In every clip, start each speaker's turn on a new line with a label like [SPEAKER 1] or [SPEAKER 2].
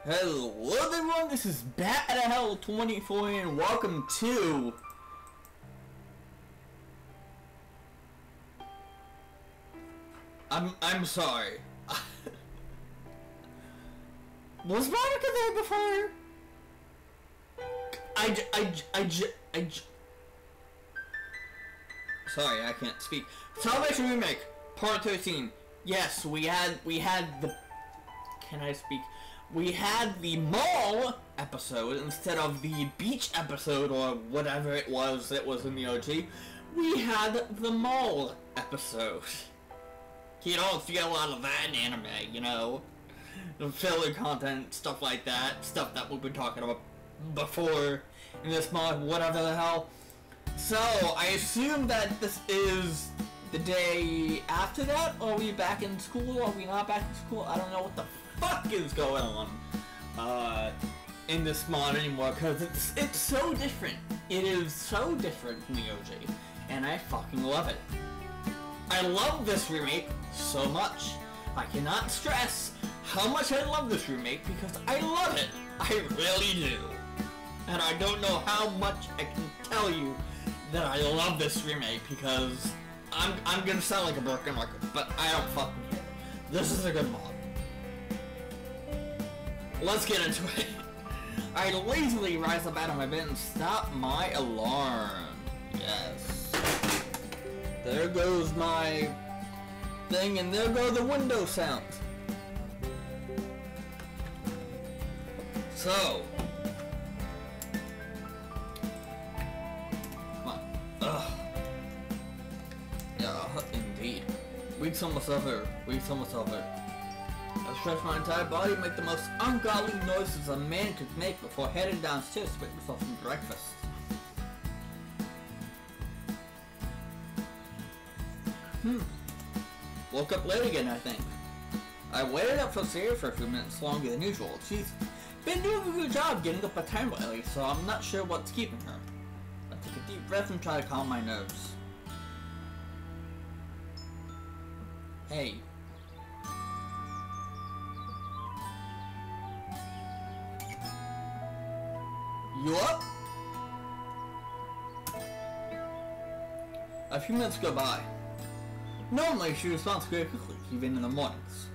[SPEAKER 1] Hello everyone, this is Bat Out of Hell 24 and welcome to I'm sorry. Was Monica there before? Sorry, I can't speak. Salvation Remake, Part 13. Yes, we had the... Can I speak? We had the mall episode instead of the beach episode or whatever it was in the OG. We had the mall episode. You don't see a lot of that in anime, you know? The filler content, stuff like that. Stuff that we've been talking about before in this mod, whatever the hell. So, I assume that this is the day after that? Or are we back in school? Are we not back in school? I don't know what the fuck is going on in this mod anymore, because it's so different. It is so different from the OG, and I fucking love it. I love this remake so much. I cannot stress how much I love this remake because I love it. I really do. And I don't know how much I can tell you that I love this remake because I'm gonna sound like a broken record, but I don't fucking care. This is a good mod. Let's get into it. I lazily rise up out of my bed and stop my alarm. Yes. There goes my thing, and there go the window sounds. So. Come on. Ugh. Yeah, indeed. Weeks almost over. Weeks almost over. I stretch my entire body and make the most ungodly noises a man could make before heading downstairs to make myself some breakfast. Woke up late again, I think. I waited up for Sarah for a few minutes longer than usual. She's been doing a good job getting up at time lately, so I'm not sure what's keeping her. I take a deep breath and try to calm my nerves. Hey. You up? A few minutes go by. Normally she responds very quickly, even in the mornings.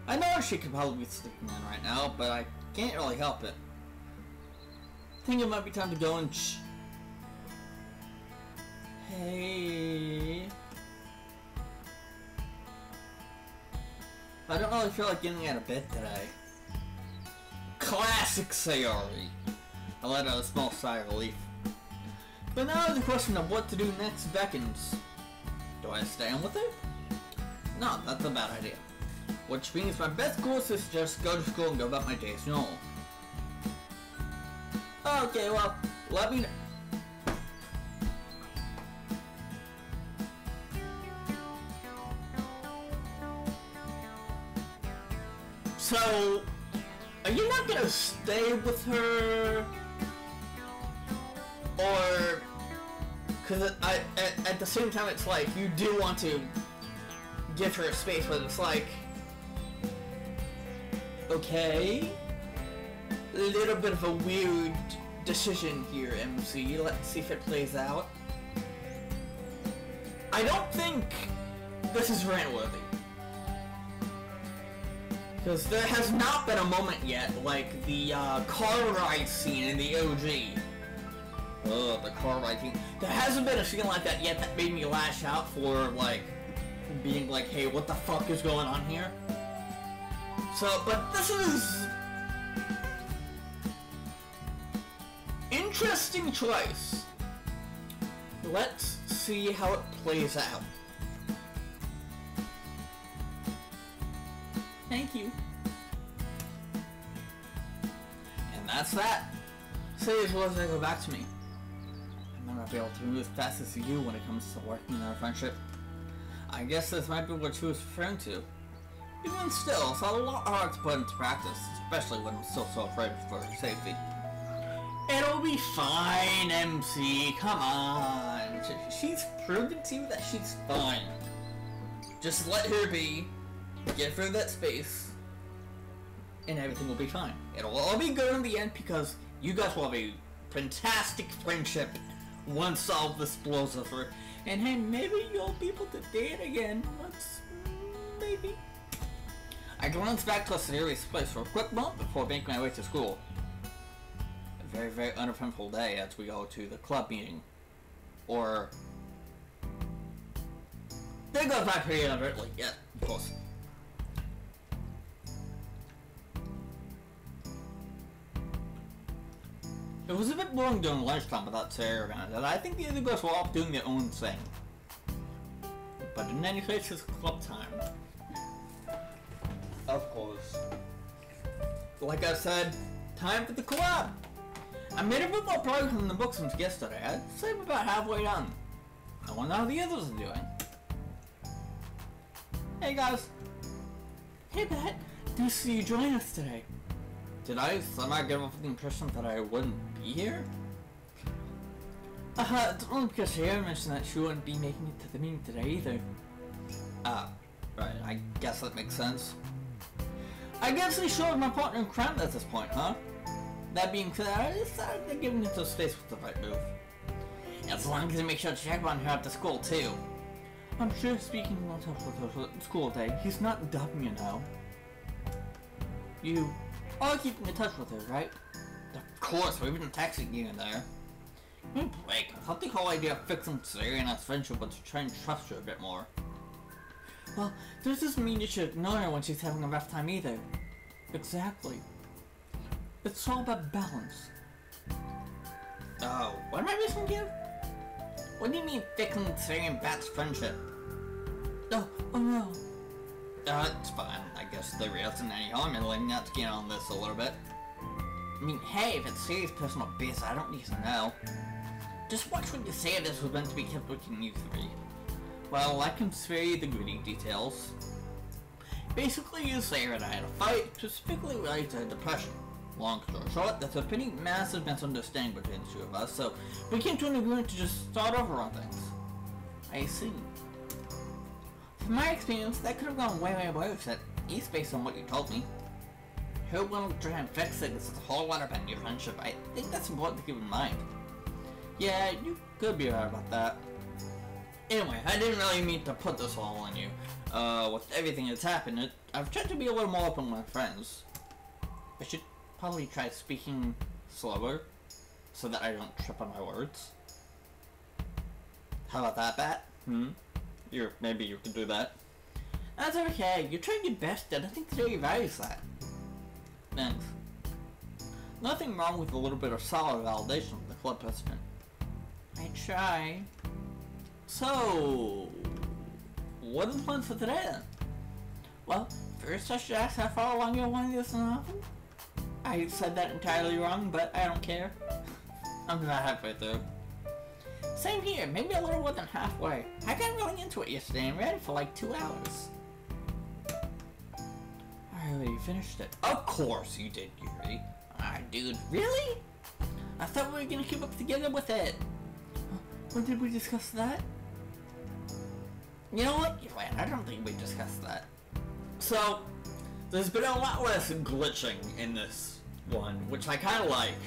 [SPEAKER 1] I know she could probably be sleeping in right now, but I can't really help it. I think it might be time to go and Hey. I don't really feel like getting out of bed today. Classic Sayori. I let out a small sigh of relief. But now the question of what to do next beckons. Do I stay on with it? No, that's a bad idea. Which means my best course is just go to school and go about my day as normal. Okay, well, let me know. So, are you not gonna stay with her? Or, because at the same time it's like, you do want to give her a space, but it's like, okay, a little bit of a weird decision here, MC. Let's see if it plays out. I don't think this is rant-worthy. Because there has not been a moment yet, like the car ride scene in the OG. Ugh, the car ride scene. There hasn't been a scene like that yet that made me lash out for, like, being like, hey, what the fuck is going on here? So, but this is... interesting choice. Let's see how it plays out. Thank you. And that's that. Say as well as I go back to me. I might not be able to move as fast as you when it comes to working in our friendship. I guess this might be what she was referring to. Even still, it's a lot hard to put into practice, especially when I'm still so afraid for her safety. It'll be fine, MC. Come on. She's proven to you that she's fine. Just let her be. Get through that space. and everything will be fine. It'll all be good in the end because you guys will have a fantastic friendship once all this blows over. And hey, maybe you'll be able to date again once, maybe. I glanced back to a serious place for a quick moment before making my way to school. A very, very uneventful day as we go to the club meeting. Or... There goes my period inadvertently. Yeah, of course. It was a bit boring during lunchtime without Sarah around, and I think the other girls were all doing their own thing. But in any case, it's club time. Of course. Like I said, time for the club! I made a bit more progress in the book since yesterday. I'd say I'm about halfway done. I wonder how the others are doing. Hey guys! Hey Pat! Nice to see you join us today. Did I somehow give off the impression that I wouldn't be here? It's only because Sarah mentioned that she wouldn't be making it to the meeting today either. Right, I guess that makes sense. I guess they showed my partner in crime at this point, huh? That being said, I decided that giving it to space was the right move. As long as I make sure to check on her after school too. I'm sure speaking on top of the school day, he's not dumb, you know. You are keeping in touch with her, right? Of course, we've been texting you in there. Blake, I thought the whole idea of fixing Sarah and our friendship was to try and trust her a bit more. Well, this doesn't mean you should ignore her when she's having a rough time either. Exactly. It's all about balance. Oh, what am I missing here? What do you mean fixing Sarah and Bat's friendship? Oh no. It's fine. I guess there isn't any harm in letting us get on this a little bit. I mean, hey, if it's serious personal business, I don't need to know. Just watch what you say if this was meant to be kept between you three. Well, I can spare you the gritty details. Basically, you, Sarah, and I had a fight, specifically related to depression. Long story short, there's a pretty massive misunderstanding between the two of us, so we came to an agreement to just start over on things. I see. From my experience, that could have gone way, way worse, at least based on what you told me. Who will try and fix things? It's a whole lot about your friendship. I think that's important to keep in mind. Yeah, you could be right about that. Anyway, I didn't really mean to put this all on you. With everything that's happened, I've tried to be a little more open with my friends. I should probably try speaking slower, so that I don't trip on my words. How about that, Bat? Maybe you can do that. That's okay. You're trying your best, and I think today values that. Thanks. Nothing wrong with a little bit of solid validation from the club president. I try. So, what are the plans for today then? Well, first I should ask how far along you're wanting this novel. I said that entirely wrong, but I don't care. I'm about halfway through. Same here, maybe a little more than halfway. I got really into it yesterday and read it for like 2 hours. I already finished it. Of course you did, Yuri. Dude, really? I thought we were gonna keep up together with it. When did we discuss that? You know what? You're right, I don't think we discussed that. So, there's been a lot less glitching in this one, which I kinda like.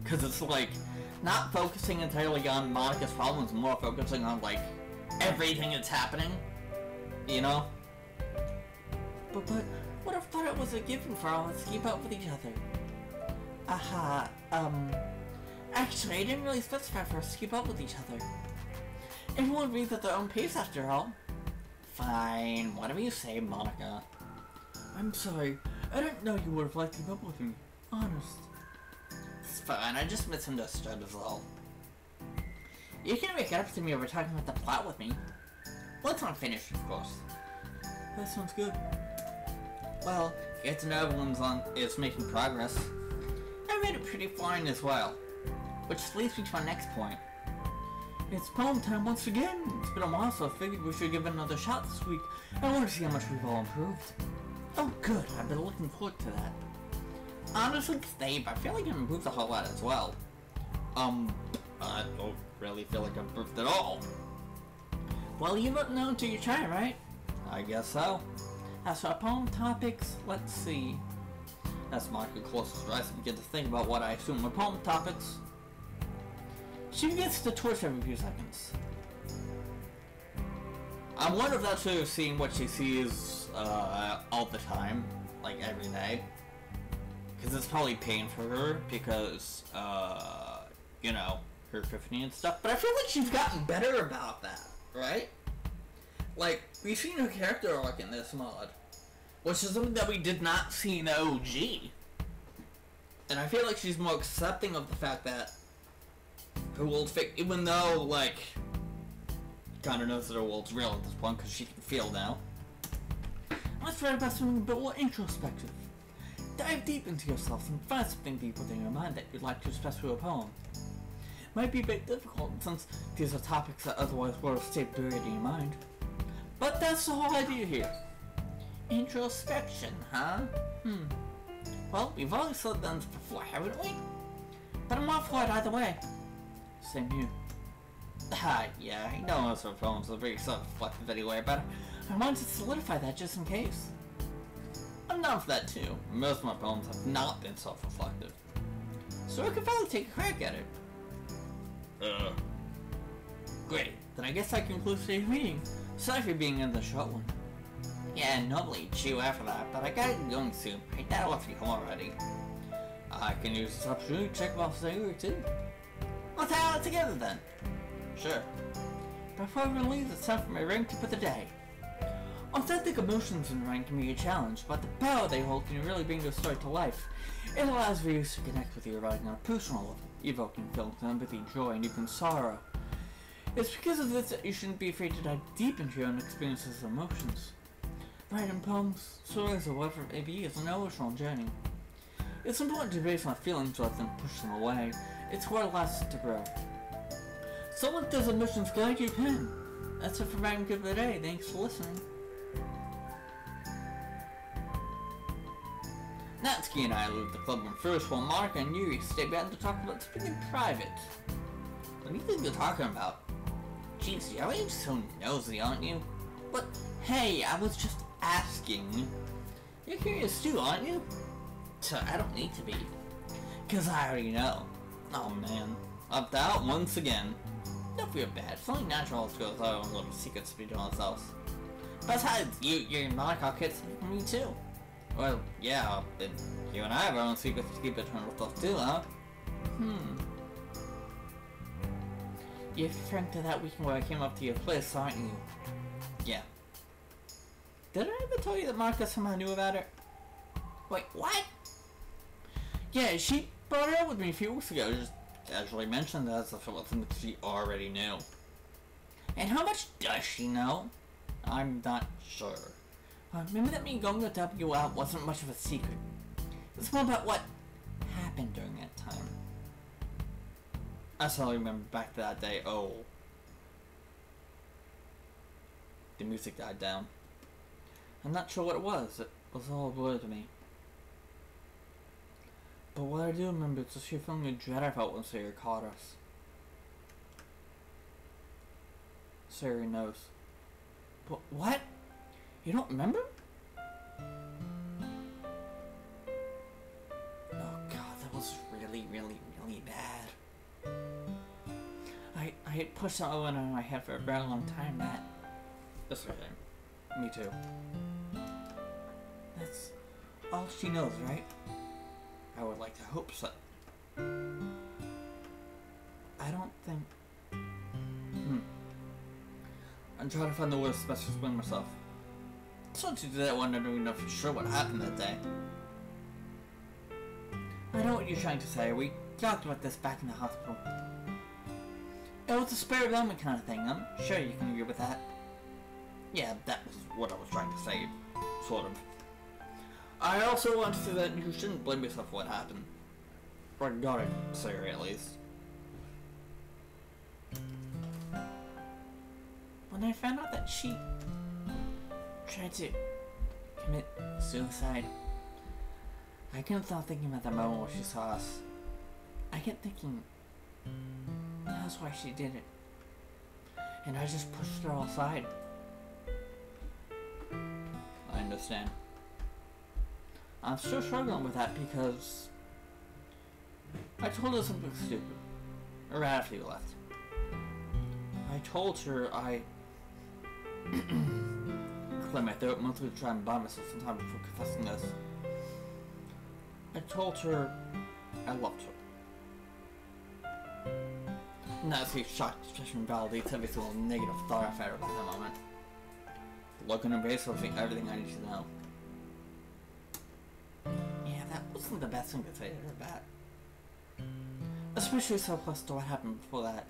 [SPEAKER 1] Cause it's like, not focusing entirely on Monica's problems, more focusing on like, everything that's happening. You know? But what if I thought it was a given for all of us to keep up with each other? Actually, I didn't really specify for us to keep up with each other. Everyone reads at their own pace after all. Fine, whatever you say, Monica. I'm sorry, I didn't know you would have liked to keep up with me. Honest. It's fine, I just misunderstood as well. You can make it up to me over talking about the plot with me. Once I'm finished, of course. That sounds good. Well, get to know everyone's is making progress. I made it pretty fine as well. Which leads me to my next point. It's poem time once again. It's been a while, so I figured we should give it another shot this week. I want to see how much we've all improved. Oh good, I've been looking forward to that. Honestly, Steve, I feel like I've improved a whole lot as well. I don't really feel like I've improved at all. Well, you don't know until you try, right? I guess so. As for our poem topics, let's see. As Monica closes her eyes and begins to think about what I assume are poem topics, she begins to twitch every few seconds. I wonder if that's her seeing what she sees all the time, like every day. Because it's probably pain for her because, you know, her 15 and stuff. But I feel like she's gotten better about that, right? Like, we've seen her character arc in this mod, which is something that we did not see in the OG. And I feel like she's more accepting of the fact that her world's fake, even though, like, kind of knows that her world's real at this point because she can feel now. Let's write about something a bit more introspective. Dive deep into yourself and find something deep within your mind that you'd like to express through a poem. Might be a bit difficult since these are topics that otherwise would have stayed buried in your mind. But that's the whole idea here. Introspection, huh? Well, we've already said that before, haven't we? But I'm up for it either way. Same here. Yeah, I know most of our poems are very self-reflective anyway, but I wanted to solidify that just in case. I'm down for that too. Most of my poems have not been self-reflective. So I could probably take a crack at it. Great. Then I guess I conclude today's meeting. Sorry for being in the short one. Yeah, normally chew after that, but I gotta get going soon. I doubt I'll be home already. I can use this opportunity to check off the or two. Let's hang out together then. Sure. Before we leave, it's time for my rank tip of the day. Authentic emotions in rank can be a challenge, but the power they hold can really bring your story to life. It allows viewers to connect with your writing on a personal level, evoking feelings of empathy, joy, and even sorrow. It's because of this that you shouldn't be afraid to dive deep into your own experiences and emotions. Writing poems, stories, or whatever it may be is an emotional journey. It's important to base on feelings rather than push them away. It's what allows us to grow. So let those emotions guide your pen. That's it for my rank of the day. Thanks for listening. Natsuki and I leave the club room first while Monica and Yuri stay back to talk about something in private. What do you think they're talking about? Jeez, you're always so nosy, aren't you? But hey, I was just asking. You're curious too, aren't you? So I don't need to be. Cause I already know. Oh man. Up out once again. Don't feel bad. It's only natural to go with our own little secrets between ourselves. Besides, you and Monica kids for me too. Well, yeah, but you and I have our own secrets to keep between ourselves too, huh? You're referring to that weekend where I came up to your place, aren't you? Yeah. Did I ever tell you that Monica somehow knew about it? Wait, what? Yeah, she brought it up with me a few weeks ago, just casually mentioned that as if it was something she already knew. And how much does she know? I'm not sure. Remember that me going to W out wasn't much of a secret. It's more about what happened during that time. I still remember back to that day. Oh. The music died down. I'm not sure what it was. It was all a blur to me. But what I do remember is the sheer feeling of dread I felt when Sayori caught us. Sayori knows. But what? You don't remember? Oh god, that was really, really, really bad. I had pushed that one in my head for a very long time, Matt. That's right. Me too. That's all she knows, right? I would like to hope so. I don't think... I'm trying to find the worst best to explain myself. Just want to do that one, I don't even know for sure what happened that day. I know what you're trying to say. We talked about this back in the hospital. It was a spare moment kind of thing. I'm sure you can agree with that. Yeah, that was what I was trying to say. Sort of. I also want to say that you shouldn't blame yourself for what happened. Regarding Sayori, at least. When I found out that she tried to commit suicide, I couldn't stop thinking about that moment where she saw us. I kept thinking, that's why she did it. And I just pushed her all aside. I understand. I'm still struggling with that because I told her something stupid. Right after you left. I told her I clear my throat, mostly to try and buy myself some time before confessing this. I told her I loved her. And that sweet shocked expression validates every single negative thought I've had about that moment. The look on her face was everything I need to know. Yeah, that wasn't the best thing to say to her back. Especially so close to what happened before that.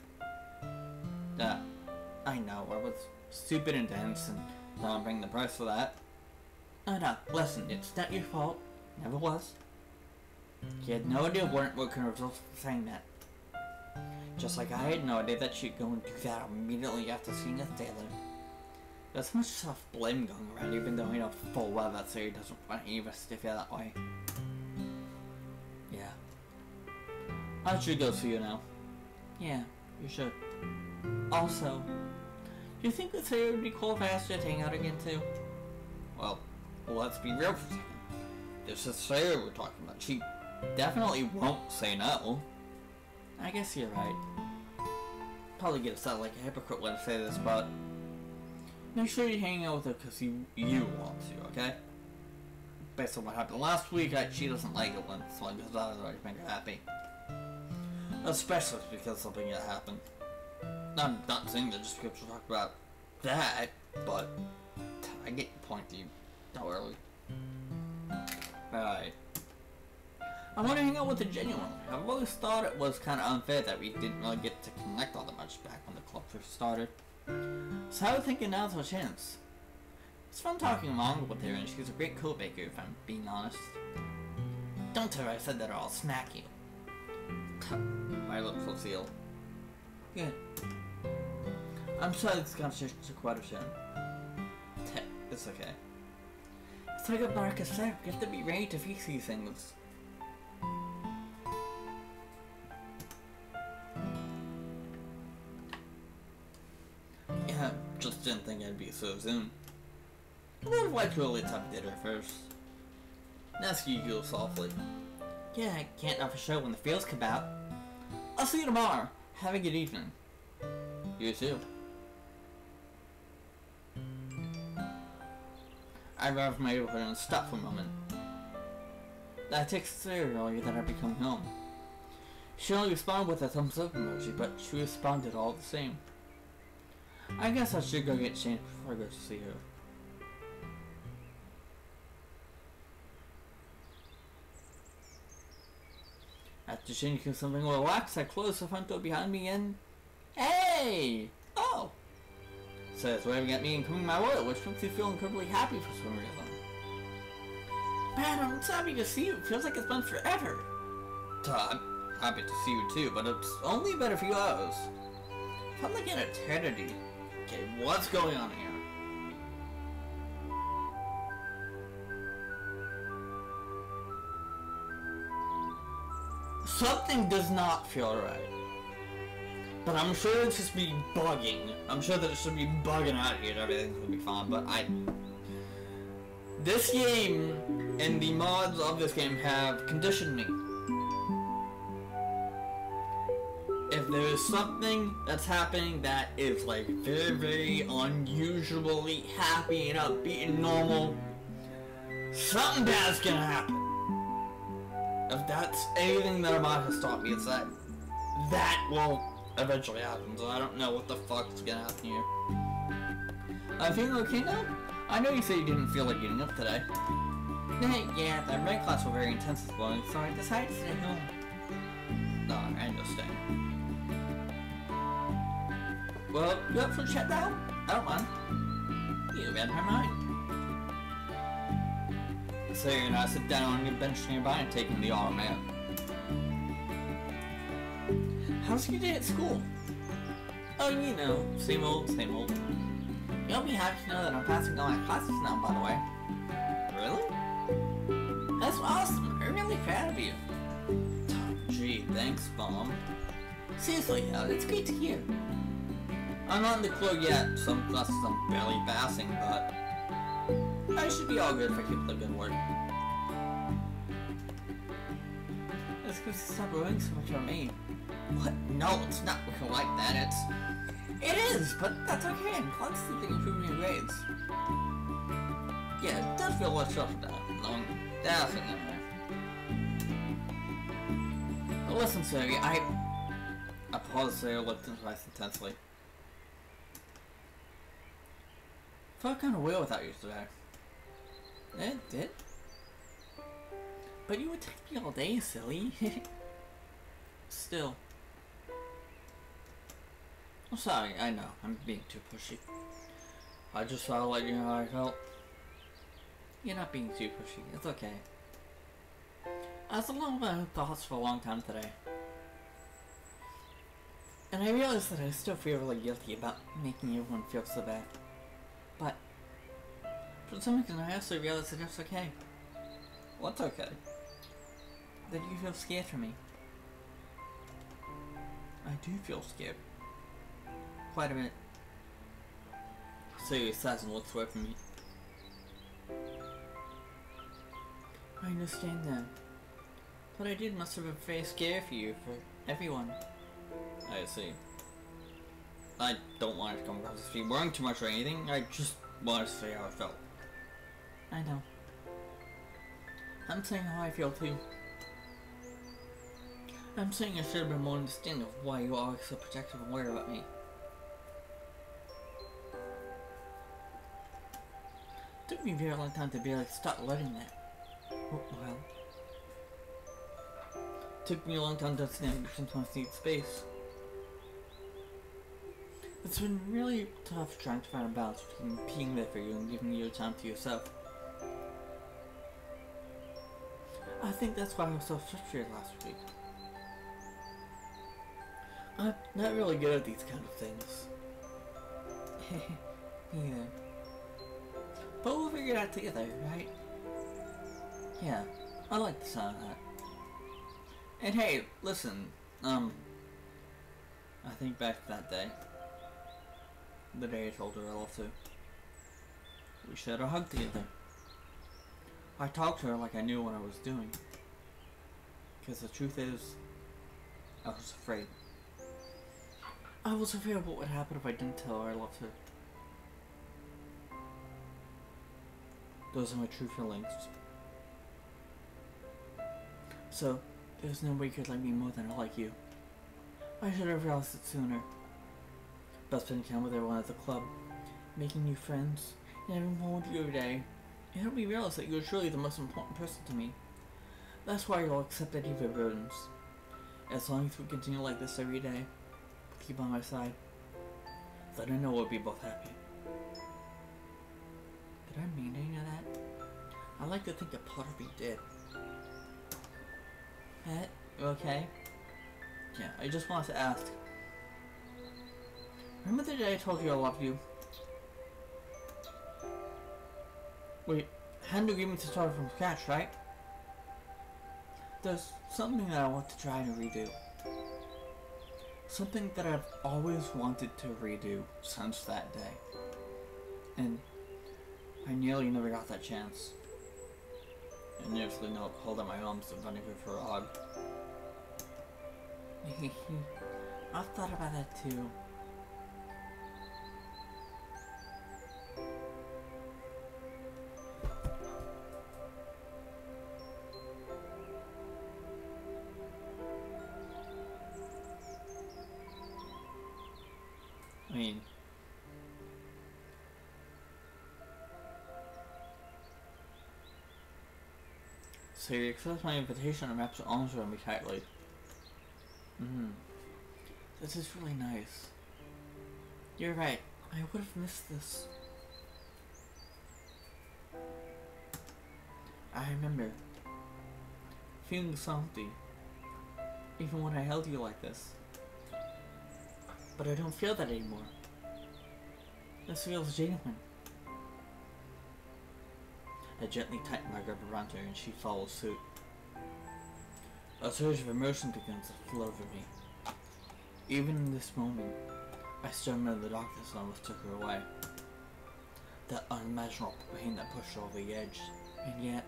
[SPEAKER 1] I know, I was stupid and dense and don't bring the price for that. No, listen, it's not your fault. Never was. You had no idea what kind of results from saying that. Just like I had no idea that she'd go and do that immediately after seeing us daily. There's much self-blame going around, even though you know full well that Siri doesn't want any of us to feel that way. Yeah. I should go see you now. Yeah, you should. Also, do you think that Sarah would be cool if I asked you to hang out again too? Well, let's be real for a second. This is Sarah we're talking about. She definitely won't say no. I guess you're right. Probably get sound like a hypocrite when I say this, but make sure you hang out with her because you want to, okay? Based on what happened last week, she doesn't like it when someone goes out of her to make her happy. Especially because something that happened. I'm not saying that just because we talk about that, but I get your point, dude. Don't worry. Alright. I want to hang out with her genuinely. I've always thought it was kind of unfair that we didn't really get to connect all that much back when the club first started. So I was thinking now's our chance. It's fun talking along with her, and she's a great coat maker if I'm being honest. Don't tell her I said that or I'll smack you. My little Lucille. Good. I'm sorry this conversation took quite a turn. It's okay. It's like a Marcus said, you have to be ready to fix these things. Yeah, just didn't think I'd be so soon. I would have liked to really top dinner first. Ask you go softly. Yeah, I can't know for sure when the fields come out. I'll see you tomorrow. Have a good evening. You too. I arrived at my neighborhood and stopped for a moment. I texted Sarah earlier that I'd be coming home. She only responded with a thumbs up emoji, but she responded all the same. I guess I should go get changed before I go to see her. After changing something relaxed, I closed the front door behind me and... Hey! Oh! So it's waving at me and coming my way, which makes me feel incredibly happy for some reason. Man, I'm so happy to see you. It feels like it's been forever. I'm happy to see you too, but it's only been a few hours. Felt like an eternity. Okay, what's going on here? Something does not feel right. But I'm sure it's just me bugging. I'm sure that it should be bugging out here and everything's gonna be fine, but this game and the mods of this game have conditioned me. If there is something that's happening that is like very, very unusually happy and upbeat and normal, something bad's gonna happen. If that's anything that a mod has taught me, it's that will eventually happen, so I don't know what the fuck's gonna happen here. I'm feeling okay now? I know you said you didn't feel like getting up today. Yeah, the Remake class was very intense this morning, so I decided to stay home. No, I understand. Well, you up for a chat now? I don't mind. You read my mind. So you're not sit down on your bench nearby and taking the automatic. How's your day at school? Oh, you know, same old, same old. You'll be happy to know that I'm passing all my classes now, by the way. Really? That's awesome. I'm really proud of you. Gee, thanks, Mom. Seriously, it's great to hear. I'm not in the club yet. Some classes I'm barely passing, but I should be all good if I keep the good work. It's because you stop worrying so much about me. What? No, it's not looking like that. It is, but that's okay. I'm constantly improving your grades. Yeah, it does feel less stressful now. Definitely. But listen, Siri, I paused there, looked into my intensely. Felt kind of weird without you today. It did? But you would take me all day, silly. Still. I'm sorry, I know. I'm being too pushy. I just thought I'd let you know how I felt. You're not being too pushy. It's okay. I was alone with my own thoughts for a long time today. And I realized that I still feel really guilty about making everyone feel so bad. But for some reason I also realized that it's okay. What's okay? That you feel scared for me. I do feel scared. Quite a bit. So he sighs and looks away from me. I understand that. But I did must have been very scary for you, for everyone. I see. I don't want it to come across as being worrying too much or anything. I just wanted to say how I felt. I know. I'm saying how I feel too. I'm saying I should have been more understanding of why you are always so protective and worried about me. It took me a very long time to be able to stop letting that. Well, it took me a long time to understand that you sometimes need space. It's been really tough trying to find a balance between being there for you and giving you time to yourself. I think that's why I was so frustrated last week. I'm not really good at these kind of things. Me either. But we'll figure it out together, right? Yeah, I like the sound of that. And hey, listen, I think back to that day. The day I told her I loved her. We shared a hug together. I talked to her like I knew what I was doing. Because the truth is, I was afraid. I was afraid of what would happen if I didn't tell her I loved her. Those are my true feelings. So, there's no way you could like me more than I like you. I should have realized it sooner. But spending time with everyone at the club, making new friends, and having fun with you every day, it helped me realize that you're truly the most important person to me. That's why I'll accept any of your burdens. As long as we continue like this every day, with you by my side, then I know we'll be both happy. Did I mean any of that? I like to think a part of me did. Matt, you okay? Yeah, I just wanted to ask. Remember the day I told you I loved you? Wait, had an agreement to start from scratch, right? There's something that I want to try and redo. Something that I've always wanted to redo since that day. And I nearly never got that chance. I nervously hold out my arms and running her for a hug. I've thought about that too. I mean, so you accept my invitation and wraps your arms around me tightly. This is really nice. You're right, I would have missed this. I remember feeling salty, even when I held you like this. But I don't feel that anymore. This feels genuine. I gently tighten my grip around her and she follows suit. A surge of emotion begins to flow over me. Even in this moment, I still remember the darkness that almost took her away. That unimaginable pain that pushed her over the edge. And yet,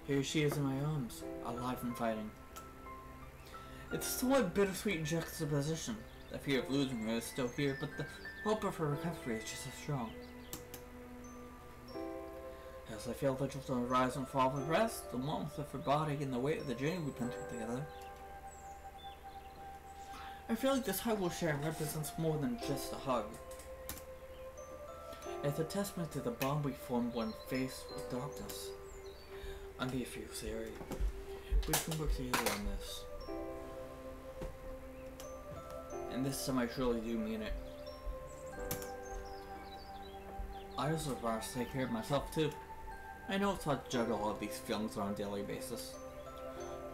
[SPEAKER 1] Here she is in my arms, alive and fighting. It's a somewhat bittersweet juxtaposition. The fear of losing her is still here, but the hope of her recovery is just as strong. As I feel the jolt on the rise and fall of her breast, the warmth of her body, and the weight of the journey we've been through together, I feel like this hug we'll share represents more than just a hug. It's a testament to the bond we formed when faced with darkness. I'm here for you, Sari. We can work together on this. And this time I truly do mean it. I also want to take care of myself too. I know it's hard to juggle all of these feelings on a daily basis.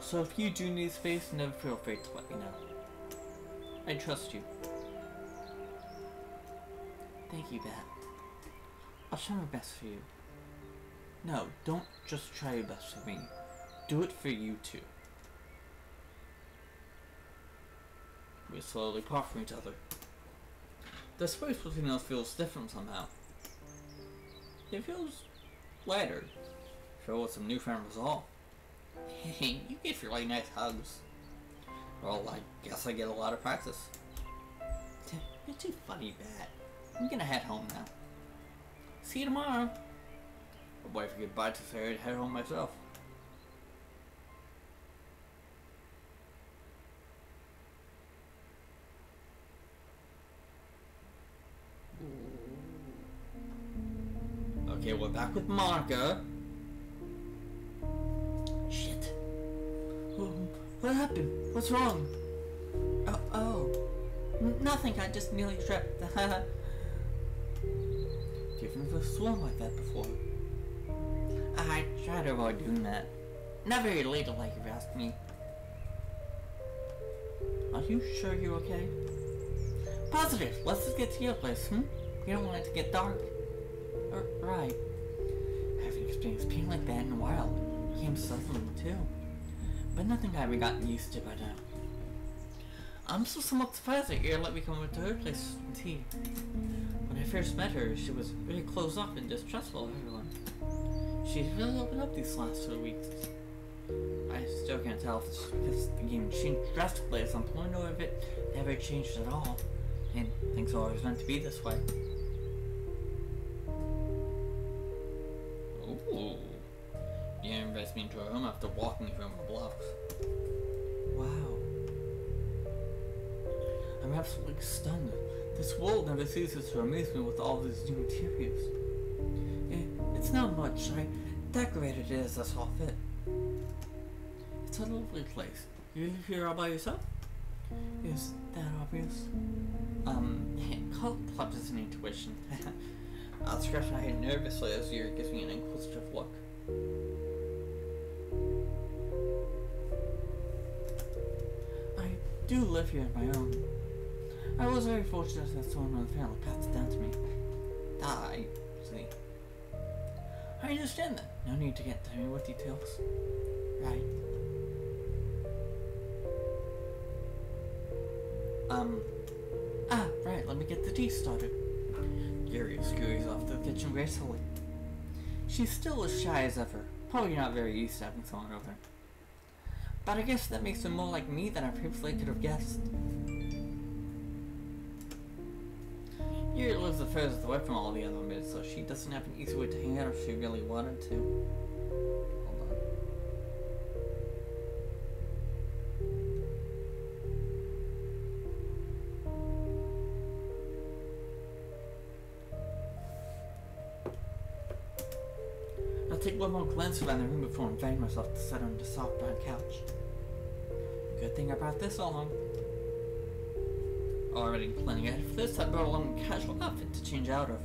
[SPEAKER 1] So if you do need space, never feel afraid to let me know. I trust you. Thank you, Bat. I'll try my best for you. No, don't just try your best for me. Do it for you too. We slowly part from each other. The space between us feels different somehow. It feels lighter. Filled with some newfound resolve. Hey, you give really nice hugs. Well, I guess I get a lot of practice. You're too funny, Bat. I'm gonna head home now. See you tomorrow. I'll wait for goodbye to say I'd head home myself. Okay, we're back with Monica. Shit. What happened? What's wrong? Nothing. I just nearly tripped. You've never sworn like that before. I try to avoid doing that. Never illegal like you've asked me. Are you sure you're okay? Positive. Let's just get to your place, You don't want it to get dark. Right. I haven't experienced pain like that in a while. It came suddenly, too. But nothing I haven't gotten used to by now. I'm still somewhat surprised that you let me come over to her place for tea. When I first met her, she was really closed off and distrustful of everyone. She's really opened up these last 2 weeks. I still can't tell if it's because the game changed drastically at some point or if it never changed at all. And things are always meant to be this way. Ooh. You invites me into her home after walking from the blocks. Wow. I'm absolutely stunned. This world never ceases to amaze me with all these new materials. It's not much. I decorated it as I saw fit. It's a lovely place. You live here all by yourself? Is that obvious? Call it telepathy and intuition. I'll scratch my head nervously as Yuri gives me an inquisitive look. I do live here on my own. I was very fortunate that someone in the family passed it down to me. I see. I understand that. No need to get into me with details. Right. Right, let me get the tea started. Yuri scurries off to the kitchen gracefully. She's still as shy as ever, probably not very used to having someone over. But I guess that makes her more like me than I previously could have guessed. Yuri lives the furthest away from all the other mids, so she doesn't have an easy way to hang out if she really wanted to. Hold on. I'll take one more glance around the room before inviting myself to sit on the soft brown couch. Good thing I brought this along. Already planning ahead for this, I brought along a casual outfit to change out of.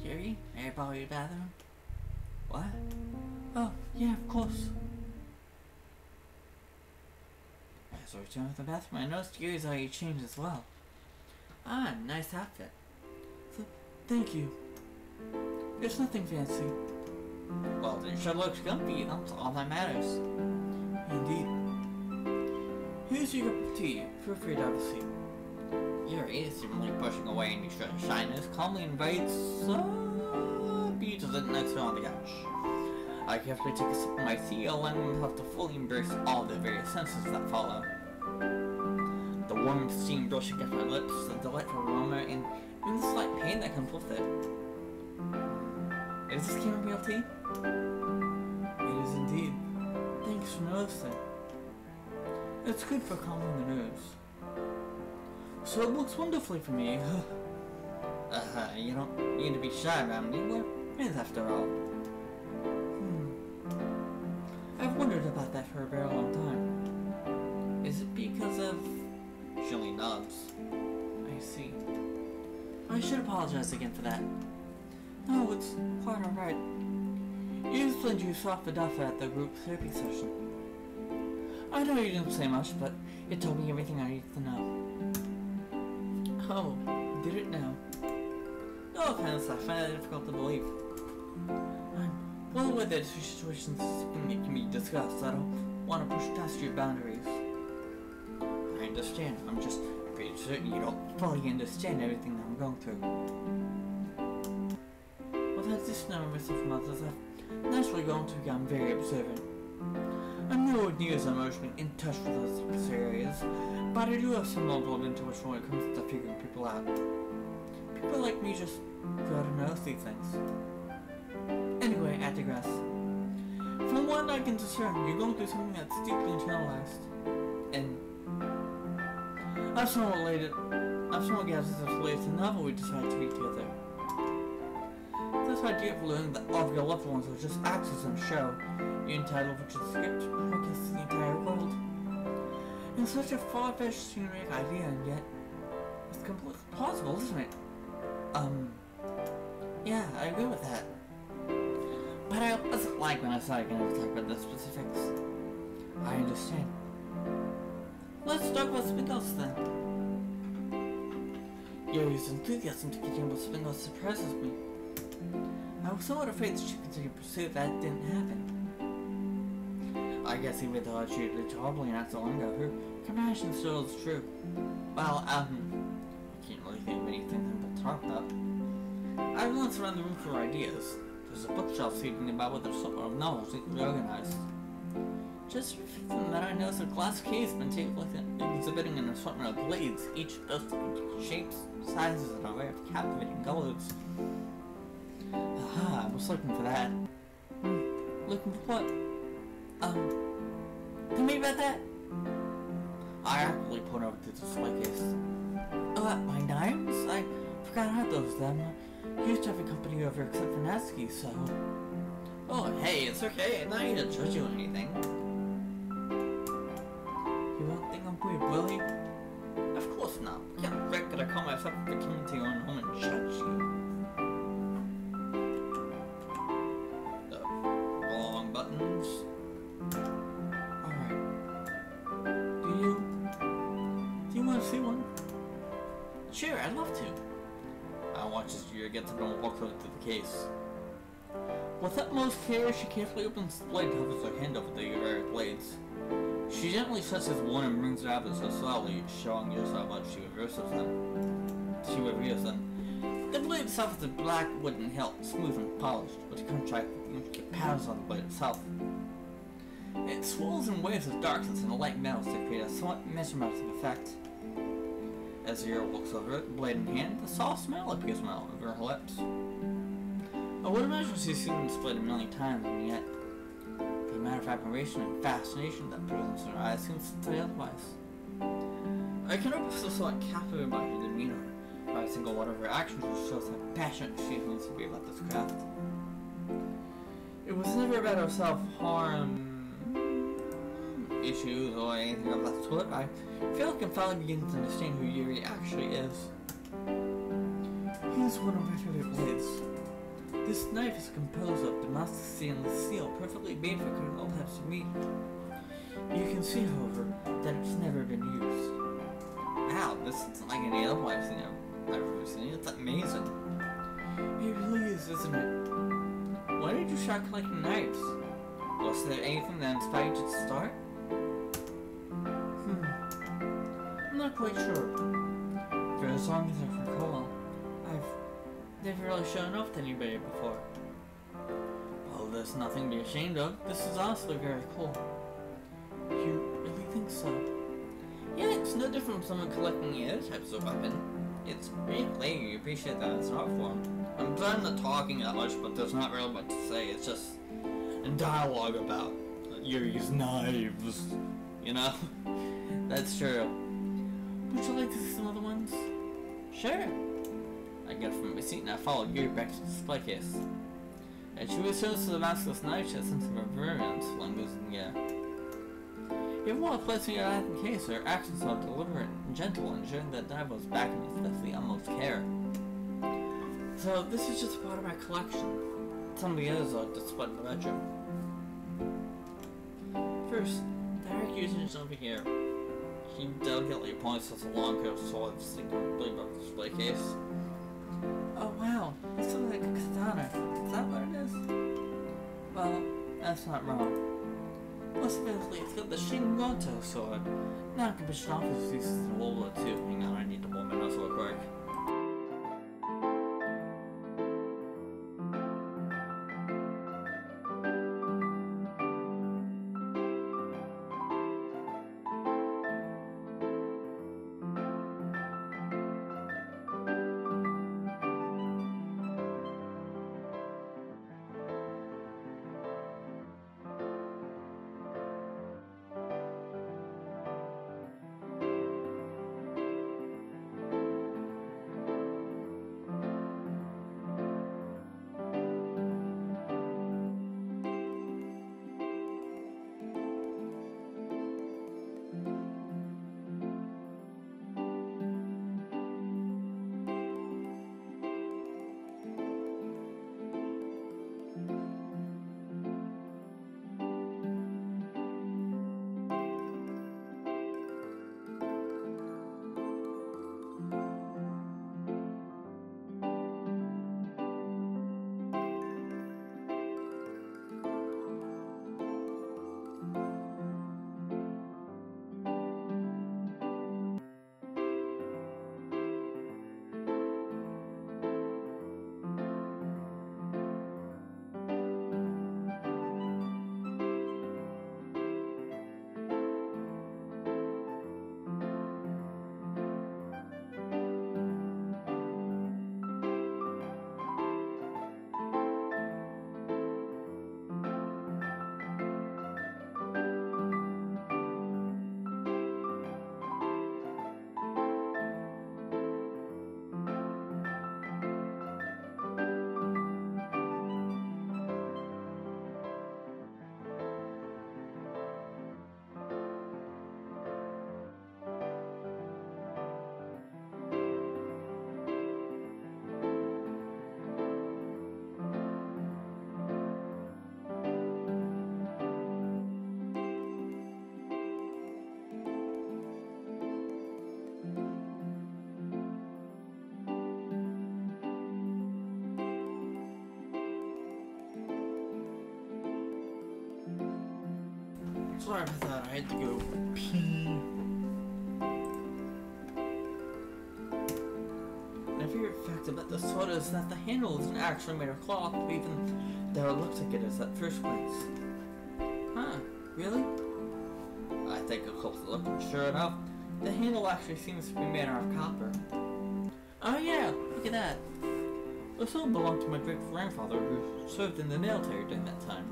[SPEAKER 1] Jerry, may I borrow your bathroom? What? Oh, yeah, of course. As I returned to the bathroom, I noticed Jerry's already changed as well. Ah, nice outfit. Thank you. There's nothing fancy. Well, it sure looks comfy, that's all that matters. Indeed. Here's your cup of tea. Feel free to have a seat. Yuri, seemingly pushing away any shyness, calmly invites a beach to sit next to me on the couch. I carefully take a sip of my tea, allowing myself to fully embrace all the various senses that follow. The warm steam brushing against my lips, the delightful aroma, and even the slight pain that comes with it. Is this chamomile tea? It is indeed. Thanks for noticing. It's good for calming the nerves. So it works wonderfully for me. You don't need to be shy around me. We're friends after all. I've wondered about that for a very long time. Is it because of... Shilly nods. I see. I should apologize again for that. No, it's quite alright. You explained you softened enough at the group therapy session. I know you didn't say much, but it told me everything I needed to know. Oh, did it now? No offense, I find it difficult to believe. I'm well aware that situations can be discussed. I don't want to push past your boundaries. I understand. I'm just pretty certain you don't fully understand everything that I'm going through. Well, that's just number myself from others. I've naturally grown to become very observant. I'm nowhere near as emotionally in touch with those areas, but I do have some level of intuition when it comes to figuring people out. People like me just gotta notice these things. Anyway, I digress. From what I can discern, you're going through something that's deeply internalized. And I've somewhat gathered this related to the novel we decided to read together. This idea of learning that all of your loved ones are just actors in a show, you're entitled to the script, broadcasts the entire world. It's such a far-fetched generic idea, and yet it's completely plausible, isn't it? Yeah, I agree with that. But I wasn't like when I said I can never talk about the specifics. I understand. Let's talk about Spindles then. Your enthusiasm to continue with Spindles surprises me. I was somewhat afraid that she continued to pursue that didn't happen. I guess even though I treated her horribly not so long ago, her compassion still is true. Well, I can't really think of anything to talk about. I glanced around the room for ideas. There's a bookshelf seating about with a sort of novels neatly organized. Just from that I noticed a glass case been exhibiting an assortment of blades, each boasting shapes, sizes, and array of captivating colors. Aha, I was looking for that. Looking for what? Tell me about that? I actually put over to the display case. My knives? I forgot I had those then. I used to have a company over except for Natsuki, so... Oh, hey, it's okay. I'm not here to judge you or anything. You don't think I'm weird, will you? Of course not. Yeah, Rick, could I call myself for coming to your own home and judge you? The wrong buttons. Alright. Do you want to see one? Sure, I'd love to. I watch as you get to know and walk over to the case. With utmost care, she carefully opens the blade and hovers her hand over the rare blades. She gently touches one and brings it out so slowly, showing just how much she reveals them. The blade itself is a black wooden hilt, smooth and polished, with contract intricate patterns on the blade itself. It swirls in waves of darkness and light metals to create a somewhat mesmerizing effect. As the hero looks over it, blade in hand, a soft smile appears over her lips. I would imagine she's seen this blade a million times, and yet the amount of admiration and fascination that presents in her eyes seems to say otherwise. I cannot be so somewhat captivated by her demeanor, by a single one of her actions which shows how passionate she feels to be about this craft. It was never about her self-harm issues or anything of that sort. I feel like I'm finally beginning to understand who Yuri actually is. He's one of my favorite blades. This knife is composed of Damascus stainless steel, perfectly made for cutting all types of meat. You can see, however, that it's never been used. Wow, this isn't like any other knife thing I've ever seen. It's amazing. It really is, isn't it? Why did you start collecting knives? Was there anything that inspired you to start? I'm not quite sure. For as long as I recall, I've never really shown off to anybody before. there's nothing to be ashamed of. This is honestly very cool. You really think so? Yeah, it's no different from someone collecting the other types of weapon. It's pretty clear you appreciate that as an art form. I'm glad I'm not talking that much, but there's not really much to say. It's just a dialogue about Yuri's knives, you know? That's true. Would you like to see some other ones? Sure. I got from my seat and I followed Yuri back to the display case. And she returns to the maskless knife chest into her virulence language in the air. You ever want to place in your eye in case her actions are deliberate and gentle, ensuring that knife was back in with the utmost care. So this is just part of my collection. Some of the others are displayed in the bedroom. First, direct usage over here. He delicately points at the long curved sword sticking completely above the display case. Oh wow, it's something like a katana. Is that what it is? Well, that's not wrong. Most specifically, it's got the Shingoto sword. Now commissioned officers uses in World War II. Hang on, I need to warm my nose real quick. Sorry about that, I had to go pee. My favorite fact about this sword is that the handle isn't actually made of cloth, even though it looks like it is at first glance. Huh, really? I take a closer look and sure enough, the handle actually seems to be made out of copper. Oh yeah, look at that. The sword belonged to my great-grandfather who served in the military during that time.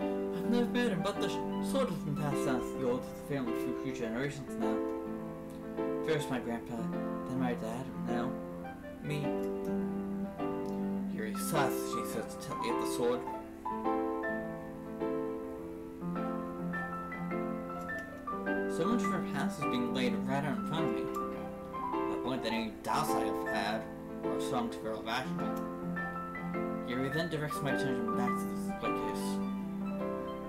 [SPEAKER 1] I've never met him, but the sword has been passed down to the family for a few generations now. First my grandpa, then my dad, and now me. Yuri sus, she says to tell me at the sword. So much for her past is being laid right out in front of me. That point that any doubts I have had or some to grow rational. Yuri then directs my attention back to the display case.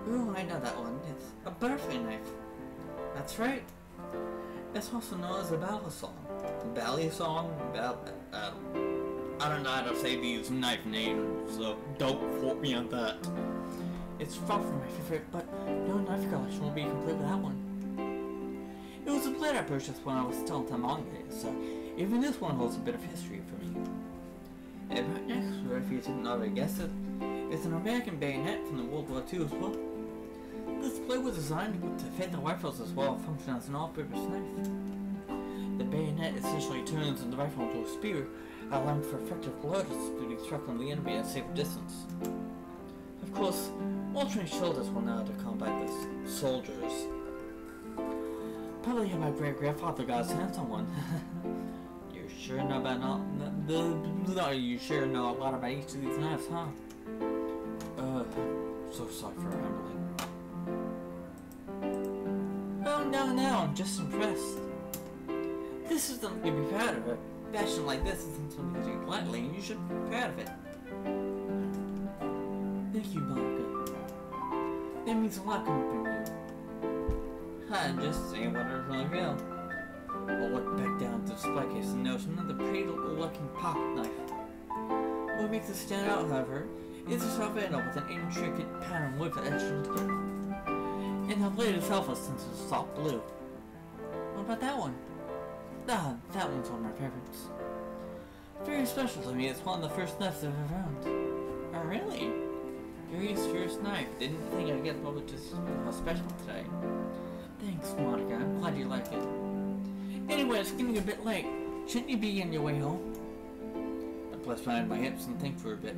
[SPEAKER 1] Ooh, I know that one. It's a butterfly knife. That's right. It's also known as a ballet song. Ballet song? I don't know how to say these knife names, so don't quote me on that. It's far from my favorite, but no knife collection will be complete without one. It was a blade I purchased when I was still in Tamanga, so even this one holds a bit of history for me. And right next to it, if you didn't already guess it, It's an American bayonet from the World War II as well. This blade was designed to fit the rifles as well, function as an all-purpose knife. The bayonet essentially turns the rifle into a spear, allowing for effective blow to threaten the enemy at a safer distance. Of course, well-trained soldiers will know how to combat this. Soldiers. Probably my great-grandfather got his hands on one. You sure know you sure know a lot about each of these knives, huh? So sorry for rambling. Oh no, I'm just impressed. This is something to be proud of. Fashion like this isn't something to do lightly, and you should be proud of it. Thank you, Monica. That means a lot coming from you. I'm just saying what I really feel. I'll look back down to the display case and notice another pretty looking pocket knife. What makes it stand out, however, is the soft handle with an intricate pattern with the edge together. And the blade itself is tinted soft blue. What about that one? Ah, that one's one of my favorites. Very special to me, it's one of the first knives I've ever found. Oh really? Gary's first knife. Didn't think I'd get published as special today. Thanks, Monica. I'm glad you like it. Anyway, it's getting a bit late. Shouldn't you be on your way home? I placed behind my hips and think for a bit.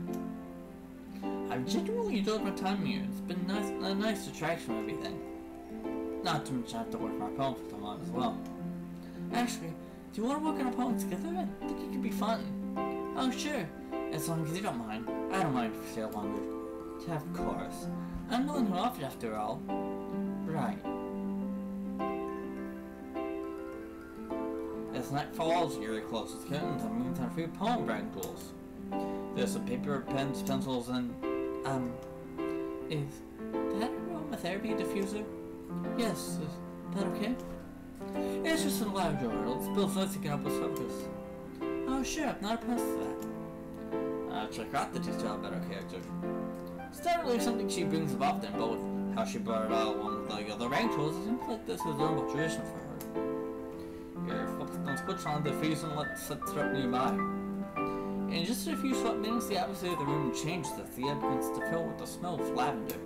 [SPEAKER 1] I've genuinely enjoyed my time here. It's been a nice distraction from everything. Not to mention I have to work my poem for tomorrow as well. Actually, do you want to work on a poem together? I think it could be fun. Oh, sure. As long as you don't mind. I don't mind if you stay longer. Of course. I'm the one who offered after all. Right. As night falls, Yuri closes curtains and moves on a few poem writing tools. There's some paper, pens, pencils, and, is that an aromatherapy diffuser? Yes, is that okay? It's just a loud drawer. It'll spill so it can help us focus. Oh sure, I'm not opposed to that. Check out the detail about our character. It's not really something she brings up often, but with how she brought it out along with the other rank tools, it seems like this is a normal tradition for her. You're focused on switch on the diffuser and let set it up nearby. In just a few short minutes, the atmosphere of the room changes as the air begins to fill with the smell of lavender.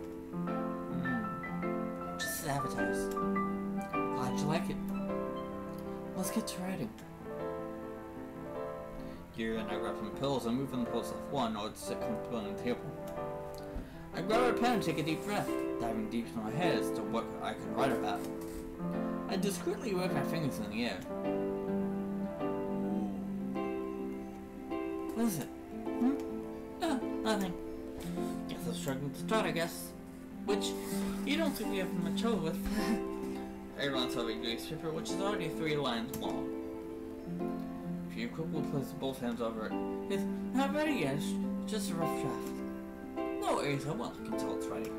[SPEAKER 1] Just as advertised. Glad you like it. Let's get to writing. Yuri and I grab some pills and move them close to one in order to sit comfortably on the table. I grab a pen and take a deep breath, diving deep into my head as to what I can write about. I discreetly work my fingers in the air. What is it? Oh, nothing. Guess I'm struggling to start, I guess. Which, you don't seem to have much trouble with. I glance over Yuri's paper, which is already 3 lines long. If you quickly place both hands over it, it's not ready yet, it's just a rough draft. No worries, I won't look until it's ready.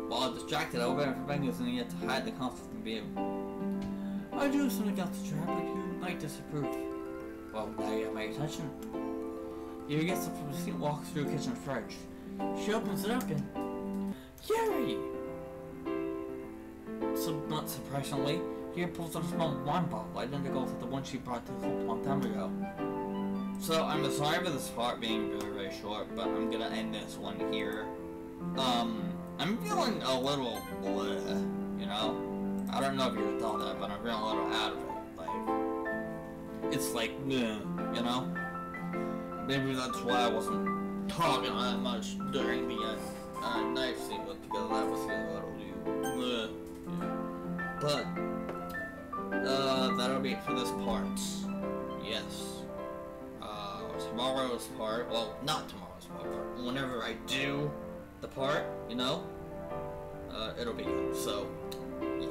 [SPEAKER 1] While distracted, I will bend my fingers in the air to hide the concept from view. I do something else to try, but you might disapprove. Well, now you have my attention. Yuri gets up from the seat and walks through the kitchen fridge. She opens it up and... Yuri! So, not surprisingly, Yuri pulls out a small wine bottle identical to the one she brought to the home a long time ago. So, I'm sorry for this part being very, very short, but I'm gonna end this one here. I'm feeling a little bleh, you know? I don't know if you thought that, but I'm feeling a little out of it. Like, it's like, bleh, you know? Maybe that's why I wasn't talking that much during the knife scene, because that was feeling a little bleh. Yeah. But, that'll be it for this part. Yes. Tomorrow's part, well, not tomorrow's part, whenever I do the part, you know, it'll be good, so, yeah.